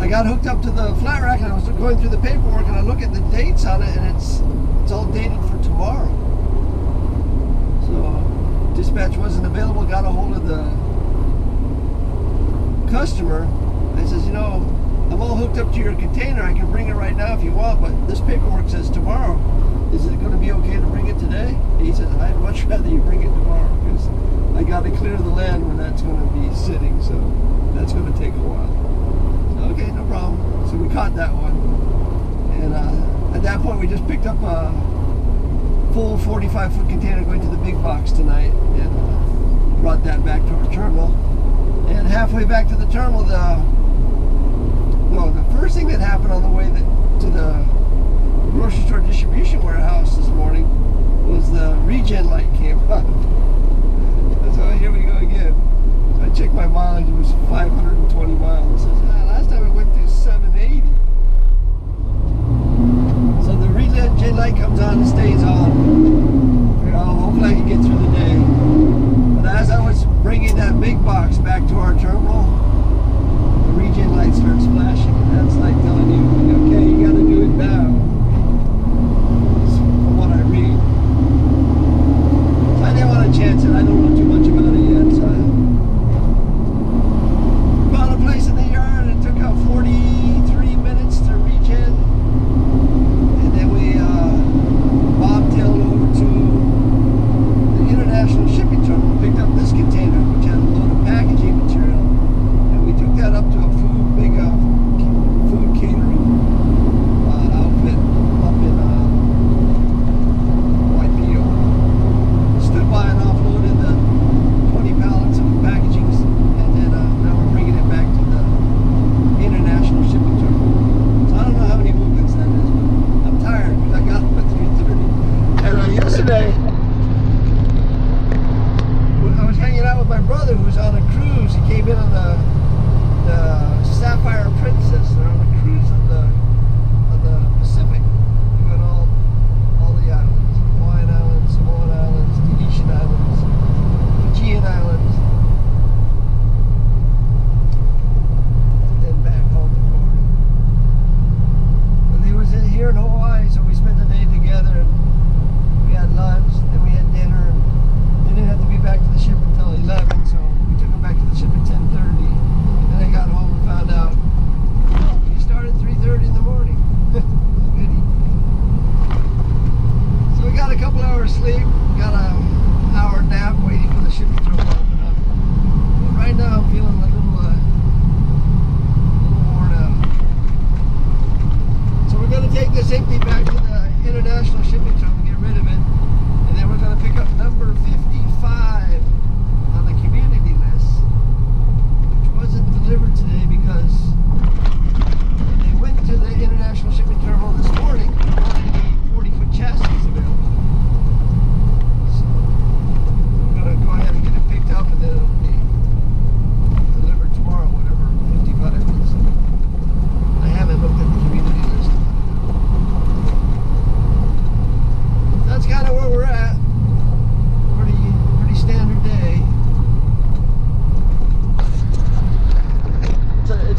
I got hooked up to the flat rack and I was going through the paperwork and I look at the dates on it and it's all dated for tomorrow. So dispatch wasn't available, got a hold of the customer. I says, you know, I'm all hooked up to your container. I can bring it right now if you want, but this paperwork says tomorrow. Is it going to be okay to bring it today? He says, I'd much rather you bring it tomorrow because I got to clear the land where that's going to be sitting, so that's going to take a while. So, okay, no problem. So we caught that one. And at that point, we just picked up a full 45-foot container going to the big box tonight and brought that back to our terminal. And halfway back to the terminal, the first thing that happened on the way to the grocery store distribution warehouse this morning was the regen light came on. So here we go again. So I checked my mileage, it was 520 miles. It says, last time it went to 780. So the regen light comes on and stays on. You know, hopefully I can get through the day. But as I was bringing that big box back to our terminal, the regen light starts flashing, and that's like telling you, okay, you got to do it now. From what I read. So I didn't want to chance it. I don't know too much about it yet, so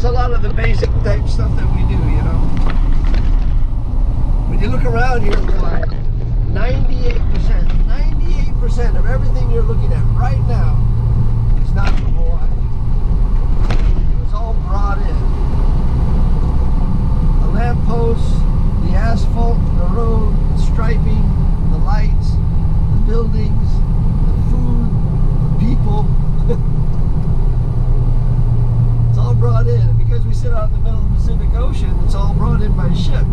It's a lot of the basic type stuff that we do, you know. When you look around here, boy, 98% of everything you're looking at right now is not from Hawaii. It was all brought in. The lampposts, the asphalt, the road, the striping, the lights, the buildings, the food, the people. It's all brought in. And because we sit out in the middle of the Pacific Ocean, it's all brought in by ship.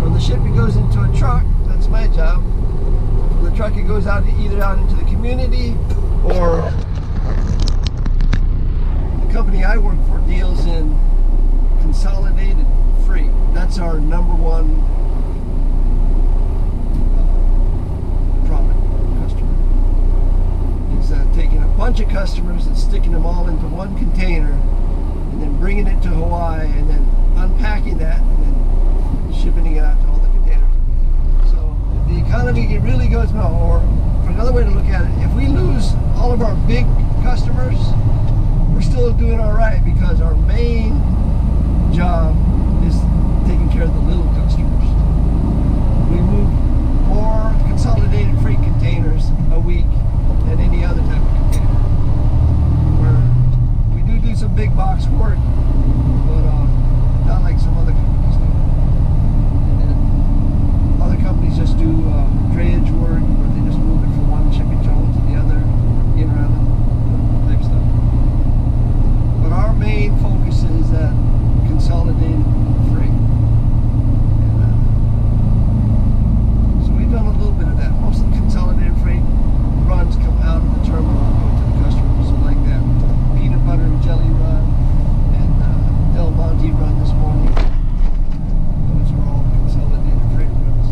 When the ship goes into a truck, that's my job. The truck it goes out either out into the community, or the company I work for deals in consolidated freight. That's our number one product customer. Is taking a bunch of customers and sticking them all into one container, and then bringing it to Hawaii, and then unpacking that, and then shipping it out to all the containers. So the economy, it really goes well. Or another way to look at it, if we lose all of our big customers, we're still doing all right, because our main job is taking care of the little customers. We move more consolidated freight containers a week than any other type of container. Where we do some big box work, but not like some other companies do. And other companies just do drayage work, where they just move it from one shipping terminal to the other, in around type stuff. But our main focus is that consolidated freight. And, so we've done a little bit of that. Most of the consolidated freight runs come out of the terminal and go to the customers. So like that peanut butter and jelly run and Del Monte run this morning. Those are all consolidated freight runs.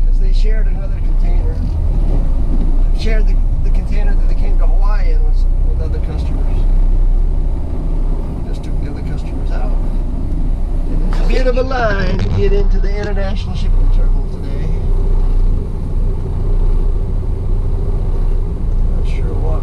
Because they shared another container. Shared the container that they came to Hawaii in with other customers. Just took the other customers out. And there's a bit of a line to get into the international shipping terminal today. Not sure why.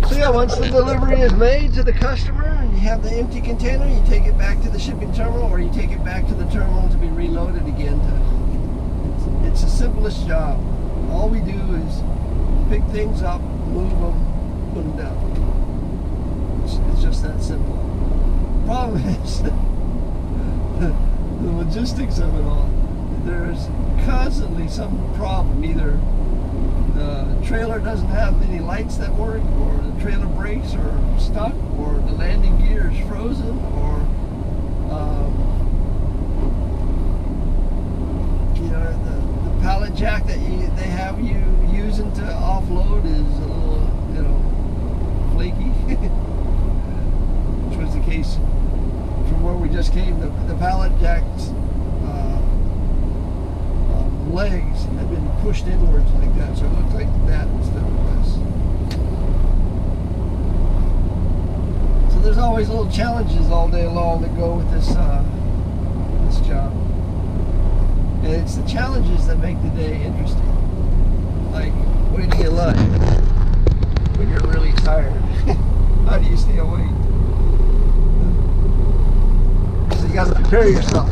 So yeah, once the delivery is made to the customer and you have the empty container, you take it back to the shipping terminal, or you take it back to the terminal to be reloaded again. It's the simplest job. All we do is pick things up, move them, put them down. It's just that simple. Problem is the logistics of it all. There's constantly some problem. Either the trailer doesn't have any lights that work, or the trailer brakes are stuck, or the landing gear is frozen, or you know, the pallet jack that they have you using to offload is a little, you know, flaky. Which was the case from where we just came. The pallet jack's legs had been pushed inwards like that, so it looked like that instead of this. So there's always little challenges all day long that go with this this job. And it's the challenges that make the day interesting. Like waiting in line when you're really tired. How do you stay awake? So you got to prepare yourself.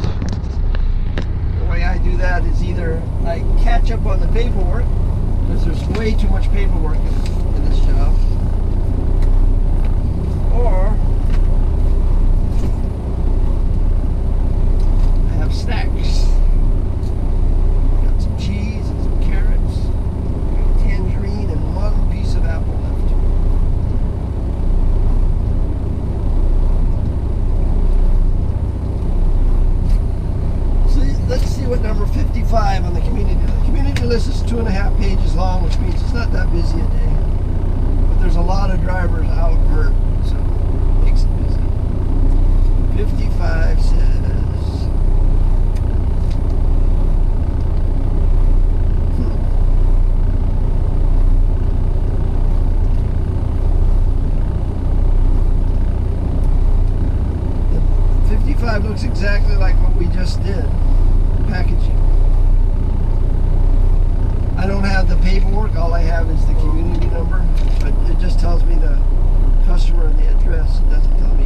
The way I do that is either I catch up on the paperwork, because there's way too much paperwork in this job, or I have snacks. Got some cheese and some carrots, a tangerine, and one piece of apple left. Let's see what number 55 on the community list. The community list is 2.5 pages long, which means it's not that busy a day. inside looks exactly like what we just did. Packaging. I don't have the paperwork. All I have is the community number, but it just tells me the customer and the address. It doesn't tell me.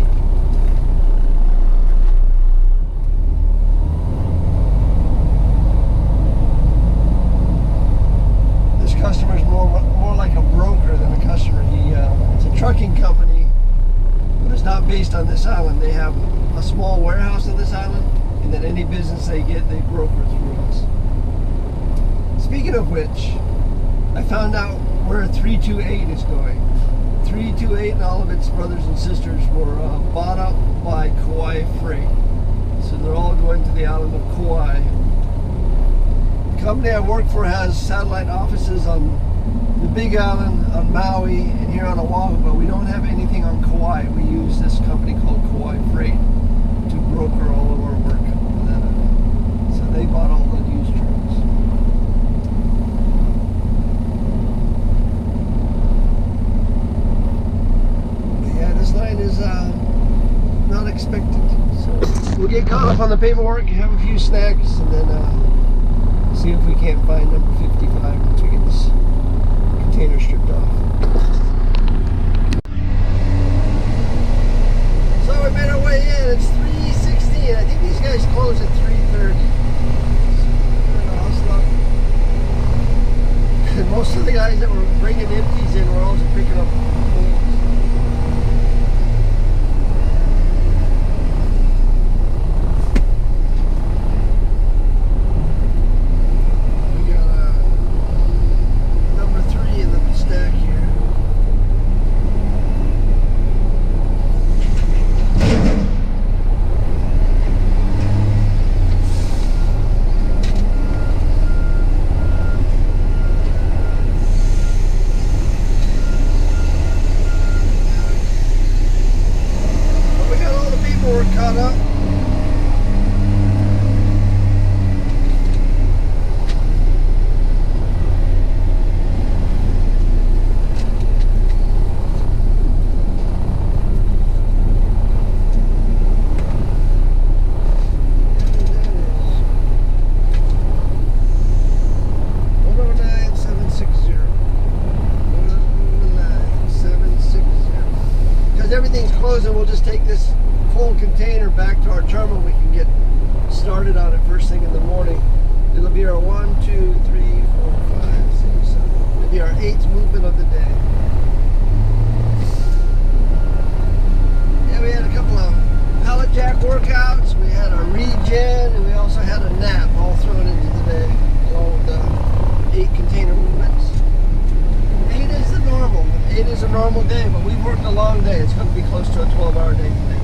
This customer is more like a broker than a customer. It's a trucking company, but it's not based on this island. They have a small warehouse on this island, and then any business they get, they broker through us. Speaking of which, I found out where 328 is going. 328 and all of its brothers and sisters were bought up by Kauai Freight. So they're all going to the island of Kauai. The company I work for has satellite offices on the Big Island, on Maui, and here on Oahu, but we don't have anything on Kauai. We use this company called Kauai Freight to broker all of our work on that island. So they bought all the used trucks. This line is not expected, so we'll get caught up on the paperwork, have a few snacks, and then see if we can't find number 55 once we get this container stripped off. So we made our way in. It's 3:16. I think these guys close at 3:30. And most of the guys that were bringing empties in were also picking up fulls. Caught up. Because everything's closing, we'll just take this full container back to our terminal. We can get started on it first thing in the morning. It'll be our 1, 2, 3, 4, 5, 6, 7. It'll be our 8th movement of the day. Yeah, we had a couple of pallet jack workouts. We had a regen, and we also had a nap all thrown into the day, along with the 8 container movements. 8 is the normal. 8 is a normal day, but we've worked a long day. It's going to be close to a 12-hour day today.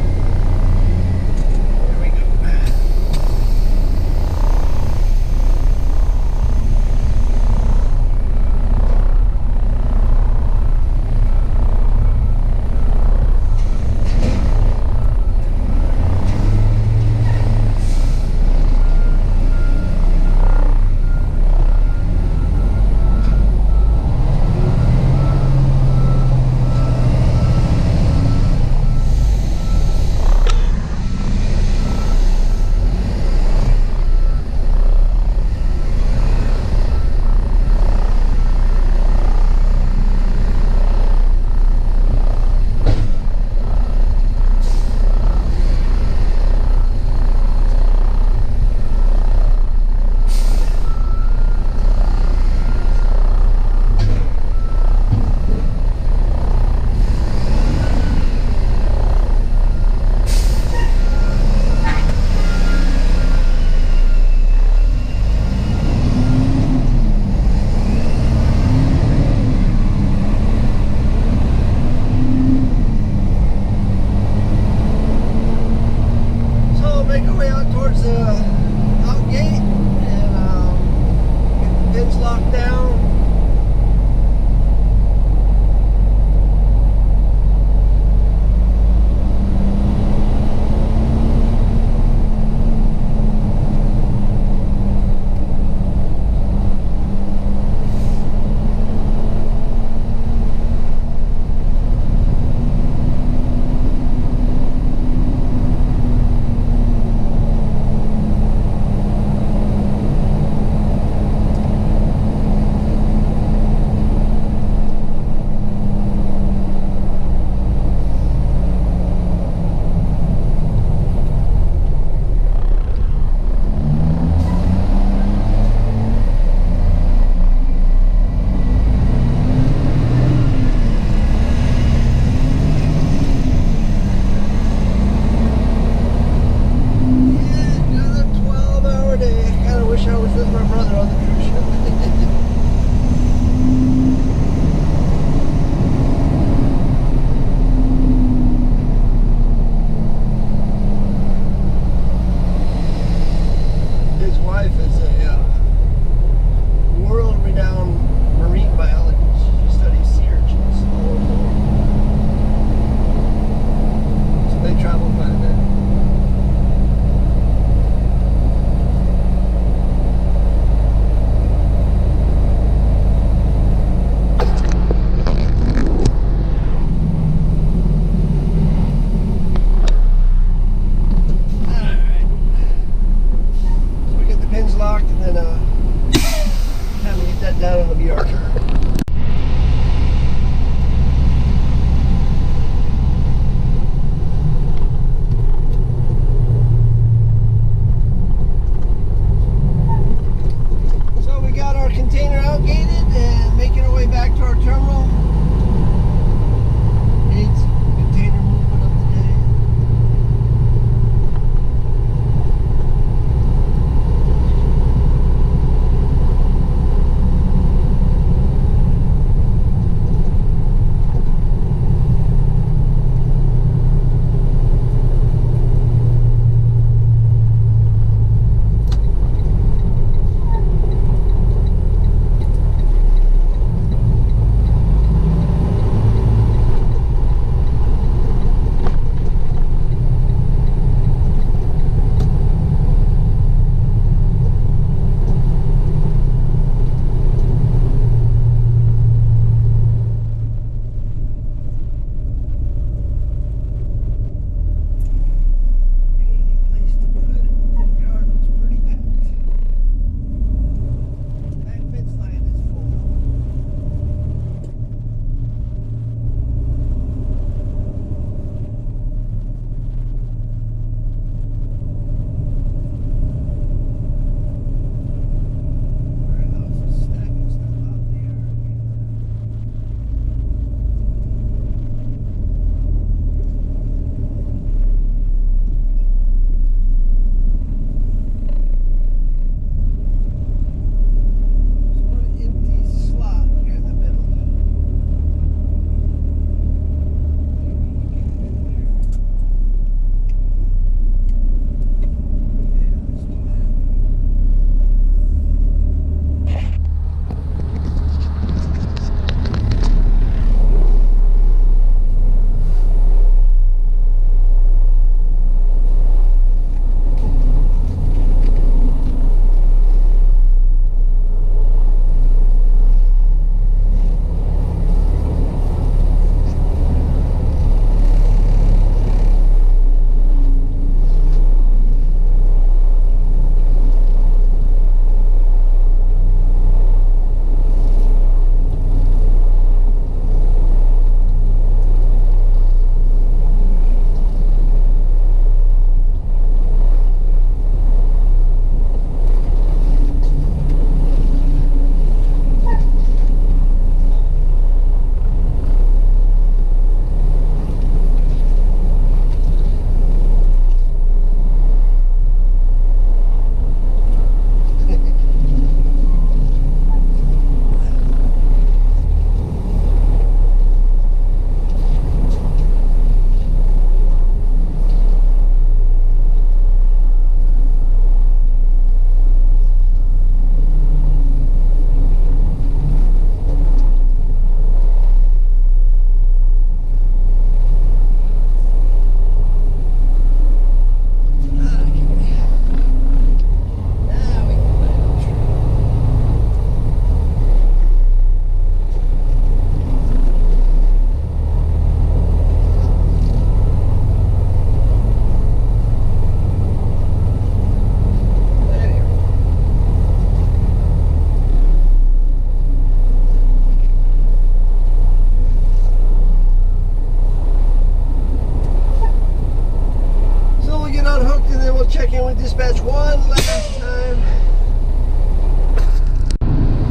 dispatch one last time.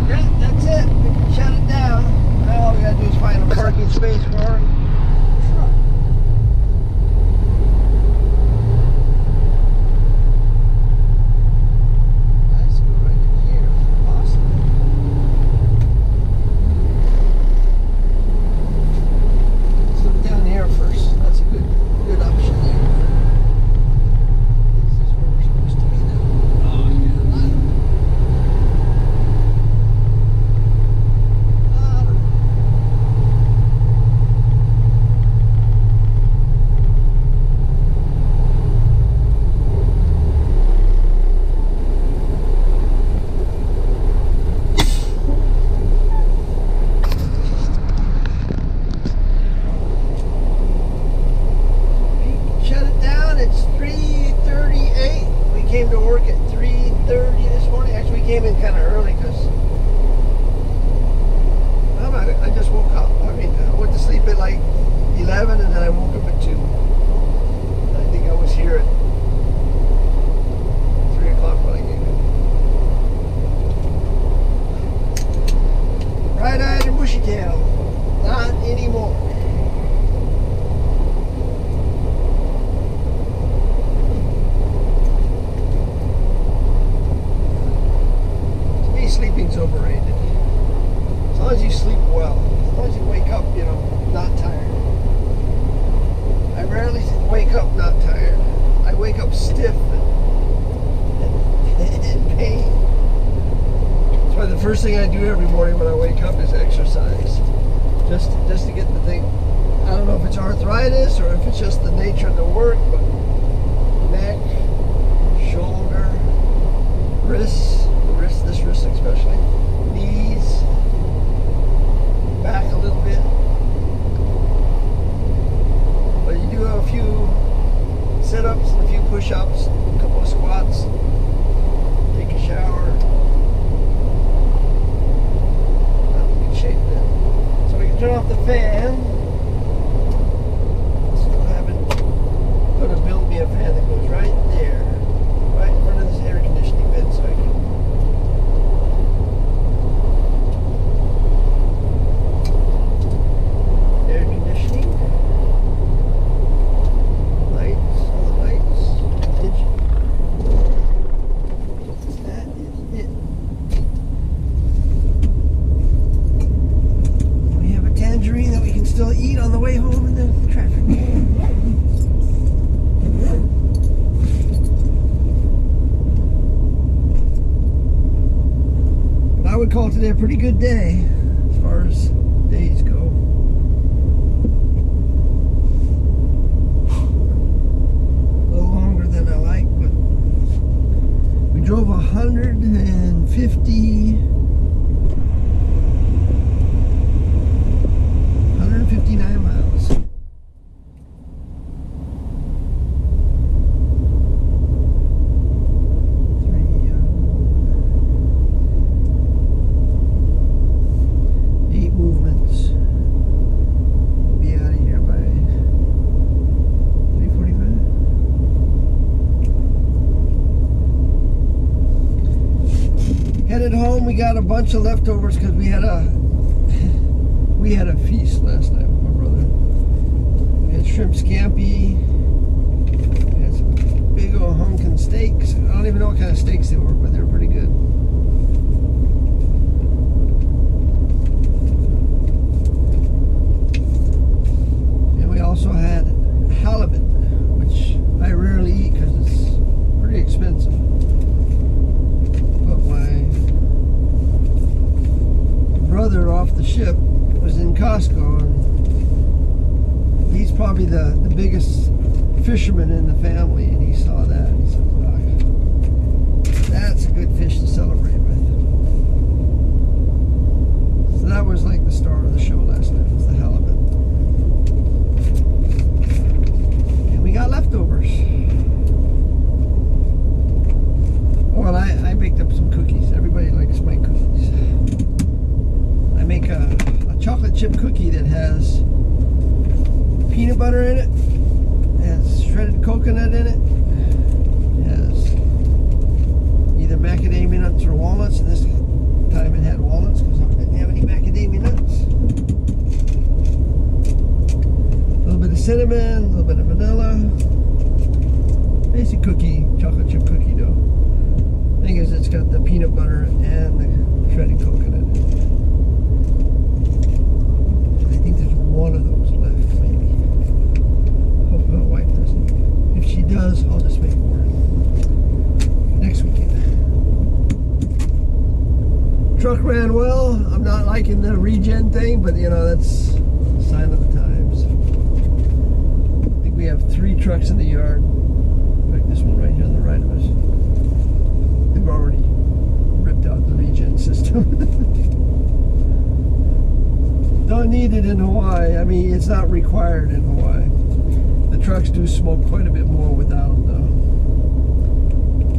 Yeah, that's it. We can shut it down. Now all we gotta do is find a parking space for our truck. Let's go right in here. Awesome. Let's look down here first. That's a good option there. This is where we're supposed to be now. Oh, yeah. Shut it down. It's 3:38. We came to work at 3:30 this morning. Actually, we came in kind of early because I just woke up. I mean, I went to sleep at like 11 and then I woke up at 2. I think I was here at 3 o'clock when I came in. Bright-eyed and bushy-tailed. Not anymore. Sleeping's overrated. As long as you sleep well, as long as you wake up, not tired. I rarely wake up not tired. I wake up stiff and in pain. That's why the first thing I do every morning when I wake up is exercise. Just to get the thing. I don't know if it's arthritis or if it's just the nature of the work, but neck, shoulder, wrists. This wrist especially, knees, back a little bit. But you do have a few sit-ups and a few push-ups, a couple of squats, take a shower. I'm in good shape then. So we can turn off the fan. Still haven't going to build me a fan that goes right there, right in front of this air conditioning vent, so I can still eat on the way home in the traffic. But I would call today a pretty good day as far as days go. A little longer than I like, but we drove 159 miles. Eight movements. We'll be out of here by 3:45. Headed home. We got a bunch of leftovers because we had a feast last night with my brother. We had shrimp scampi. We had some big old hunkin' steaks. I don't even know what kind of steaks they were, but they were pretty good. And we also had halibut, which I rarely eat because it's pretty expensive. But my brother off the ship was in Costco, and he's probably the biggest fisherman in the family, and he saw that and he said, oh, that's a good fish to celebrate with. So that was like the star of the show last night, was the halibut. And we got leftovers. Oh, and I baked up some cookies. Everybody likes my cookies. I make a chocolate chip cookie that has peanut butter in it, has shredded coconut in it, has cinnamon, a little bit of vanilla. Basic cookie, chocolate chip cookie dough. Thing is, it's got the peanut butter and the shredded coconut. I think there's one of those left, maybe. Hope my wife doesn't. If she does, I'll just make more next weekend. Truck ran well. I'm not liking the regen thing, but you know, that's a sign of the times. I think we have 3 trucks in the yard. This one right here on the right of us. They've already ripped out the regen system. Don't need it in Hawaii. I mean, it's not required in Hawaii. The trucks do smoke quite a bit more without them, though,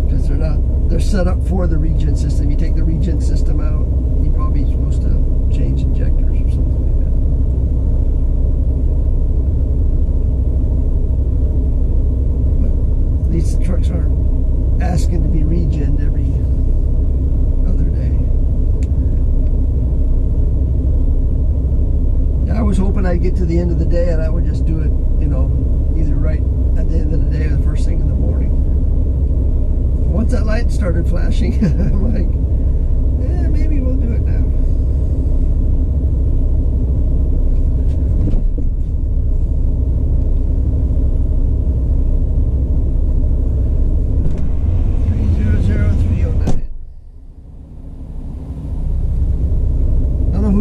because they're set up for the regen system. You take the regen system out, you're probably supposed to change injectors or something like that. These trucks aren't asking to be regened every other day. Yeah, I was hoping I'd get to the end of the day and I would just do it, you know, either right at the end of the day or the first thing in the morning. Once that light started flashing, I'm like, maybe we'll do it now.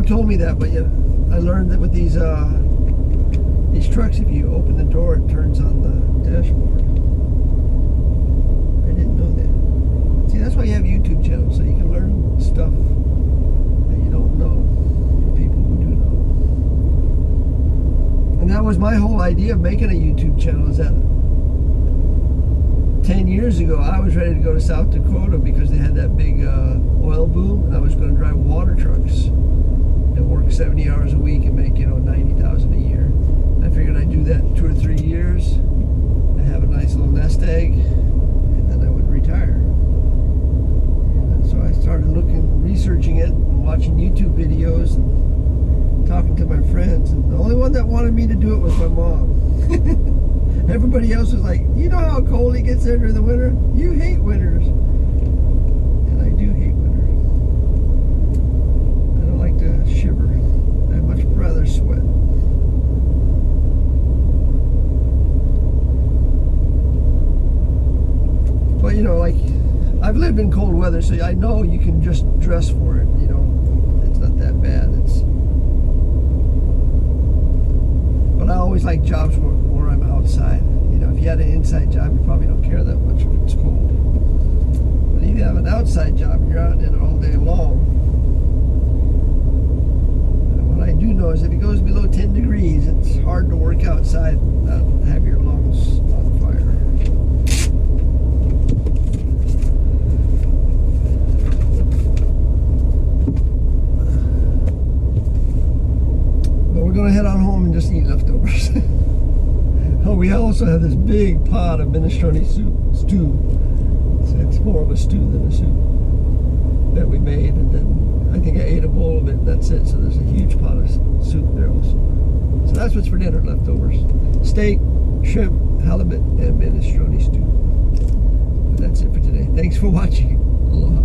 Told me that, but yeah, I learned that with these trucks, if you open the door, it turns on the dashboard. I didn't know that. See, that's why you have YouTube channels, so you can learn stuff that you don't know from people who do know. And that was my whole idea of making a YouTube channel, is that 10 years ago, I was ready to go to South Dakota because they had that big oil boom, and I was going to drive water trucks and work 70 hours a week and make, you know, $90,000 a year. I figured I'd do that in 2 or 3 years and have a nice little nest egg, and then I would retire. And so I started researching it, and watching YouTube videos, and talking to my friends. And the only one that wanted me to do it was my mom. Everybody else was like, you know how cold it gets there during the winter? You hate winters. And I do hate winters. To shiver. I'd much rather sweat. But you know, like, I've lived in cold weather, so I know you can just dress for it. You know, it's not that bad. But I always like jobs where I'm outside. You know, if you had an inside job, you probably don't care that much if it's cold. But if you have an outside job, you're out in it all day long. I do know is if it goes below 10 degrees, it's hard to work outside and not have your lungs on fire. But we're going to head on home and just eat leftovers. Oh, we also have this big pot of minestrone stew. So it's more of a stew than a soup that we made, and then I think I ate a bowl of it, and that's it. So there's a huge pot of soup there also. So that's what's for dinner, leftovers. Steak, shrimp, halibut, and minestrone stew. But that's it for today. Thanks for watching. Aloha.